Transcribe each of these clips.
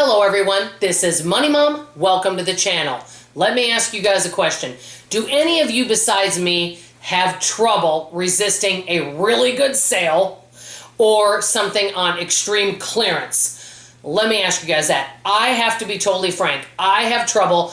Hello everyone, this is Money Mom. Welcome to the channel. Let me ask you guys a question. Do any of you besides me have trouble resisting a really good sale or something on extreme clearance? Let me ask you guys that. I have to be totally frank. I have trouble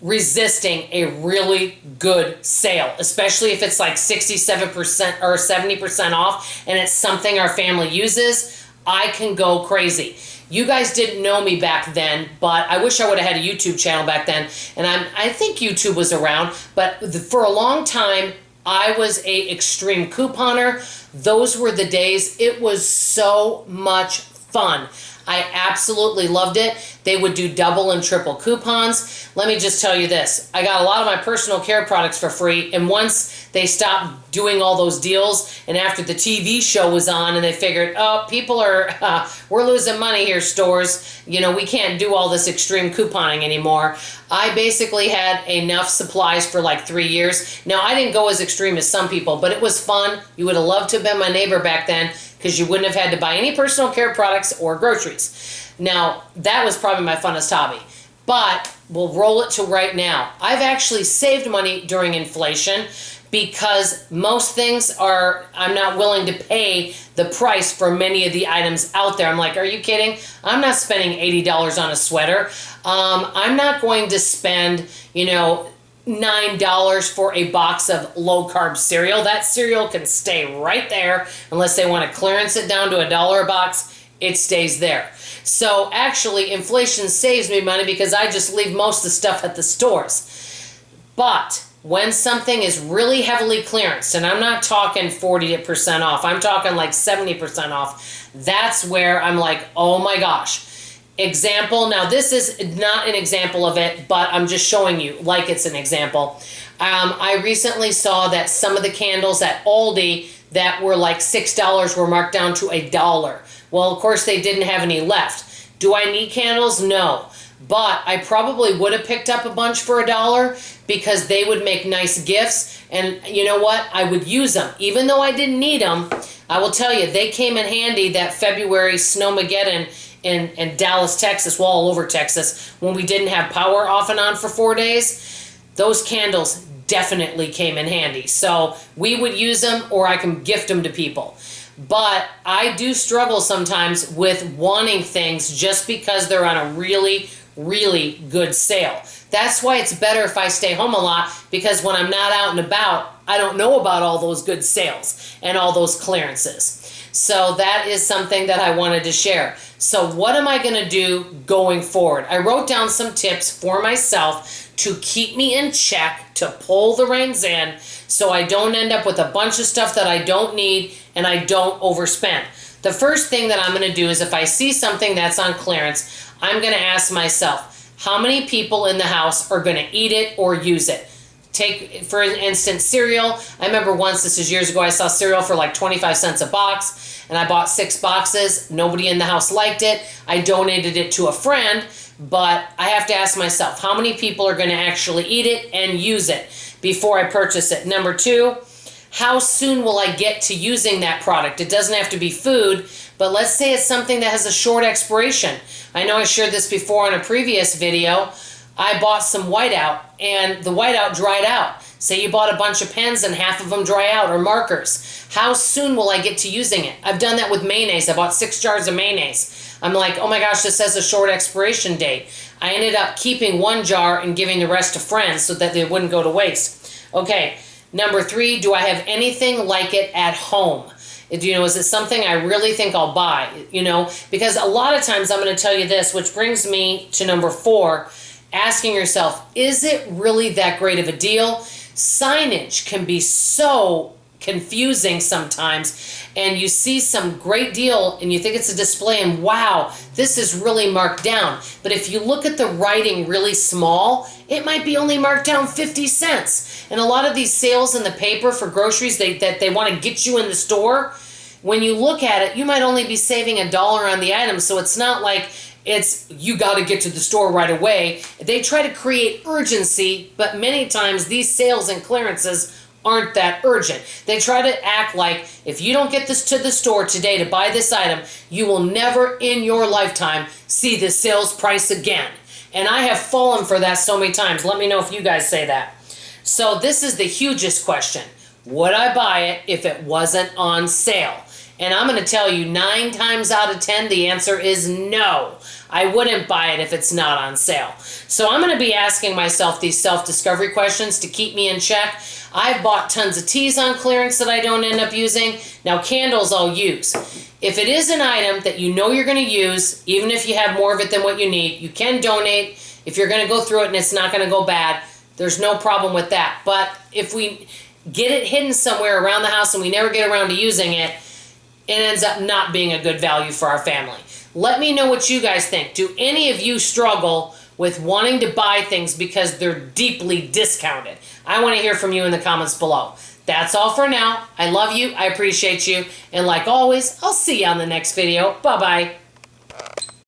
resisting a really good sale, especially if it's like 67% or 70% off and it's something our family uses. I can go crazy. You guys didn't know me back then, but I wish I would have had a YouTube channel back then. And I think YouTube was around, but for a long time, I was a extreme couponer. Those were the days. It was so much fun. I absolutely loved it. They would do double and triple coupons. Let me just tell you this. I got a lot of my personal care products for free, and once they stopped doing all those deals, and after the TV show was on and they figured, oh, people are, we're losing money here, stores. You know, we can't do all this extreme couponing anymore. I basically had enough supplies for like 3 years. Now, I didn't go as extreme as some people, but it was fun. You would have loved to have been my neighbor back then, because you wouldn't have had to buy any personal care products or groceries. Now, that was probably my funnest hobby. But we'll roll it to right now. I've actually saved money during inflation because most things I'm not willing to pay the price for many of the items out there. I'm like, are you kidding? I'm not spending $80 on a sweater. I'm not going to spend, $9 for a box of low-carb cereal. That cereal can stay right there unless they want to clearance it down to $1 a box. It stays there. So actually, inflation saves me money because I just leave most of the stuff at the stores. But when something is really heavily clearanced, and I'm not talking 40% off, I'm talking like 70% off, that's where I'm like, oh my gosh. Example, now this is not an example of it, but I'm just showing you like it's an example. I recently saw that some of the candles at Aldi that were like $6 were marked down to $1. Well, of course, they didn't have any left. Do I need candles? No. But I probably would have picked up a bunch for $1 because they would make nice gifts. And you know what? I would use them. Even though I didn't need them, I will tell you, they came in handy that February Snowmageddon in Dallas, Texas, well, all over Texas, when we didn't have power off and on for 4 days. Those candles definitely came in handy. So we would use them, or I can gift them to people. But I do struggle sometimes with wanting things just because they're on a really, really good sale. That's why it's better if I stay home a lot, because when I'm not out and about, I don't know about all those good sales and all those clearances. So that is something that I wanted to share. So what am I going to do going forward? I wrote down some tips for myself to keep me in check, to pull the reins in, so I don't end up with a bunch of stuff that I don't need and I don't overspend. The first thing that I'm going to do is if I see something that's on clearance, I'm going to ask myself, how many people in the house are going to eat it or use it? Take, for instance, cereal. I remember once, this is years ago, I saw cereal for like 25 cents a box, and I bought 6 boxes. Nobody in the house liked it. I donated it to a friend, but I have to ask myself, how many people are going to actually eat it and use it before I purchase it? Number 2, how soon will I get to using that product? It doesn't have to be food, but let's say it's something that has a short expiration. I know I shared this before on a previous video. I bought some whiteout, and the whiteout dried out. Say you bought a bunch of pens and half of them dry out, or markers. How soon will I get to using it? I've done that with mayonnaise. I bought 6 jars of mayonnaise. I'm like, oh my gosh, this has a short expiration date. I ended up keeping 1 jar and giving the rest to friends so that they wouldn't go to waste. Okay, number 3, do I have anything like it at home? Is it something I really think I'll buy? Because a lot of times I'm going to tell you this, which brings me to number 4, asking yourself, is it really that great of a deal? Signage can be so confusing sometimes, and you see some great deal and you think it's a display and wow, this is really marked down. But if you look at the writing really small, it might be only marked down 50 cents. And a lot of these sales in the paper for groceries that they want to get you in the store, when you look at it, you might only be saving $1 on the item. So it's not like you got to get to the store right away. They try to create urgency, but many times these sales and clearances aren't that urgent. They try to act like if you don't get this to the store today to buy this item, you will never in your lifetime see the sales price again. And I have fallen for that so many times. Let me know if you guys say that. So this is the hugest question. Would I buy it if it wasn't on sale? And I'm going to tell you 9 times out of 10, the answer is no. I wouldn't buy it if it's not on sale. So I'm going to be asking myself these self-discovery questions to keep me in check. I've bought tons of teas on clearance that I don't end up using. Now candles I'll use. If it is an item that you know you're going to use, even if you have more of it than what you need, you can donate. If you're going to go through it and it's not going to go bad, there's no problem with that. But if we get it hidden somewhere around the house and we never get around to using it, it ends up not being a good value for our family. Let me know what you guys think. Do any of you struggle with wanting to buy things because they're deeply discounted? I want to hear from you in the comments below. That's all for now. I love you. I appreciate you. And like always, I'll see you on the next video. Bye-bye.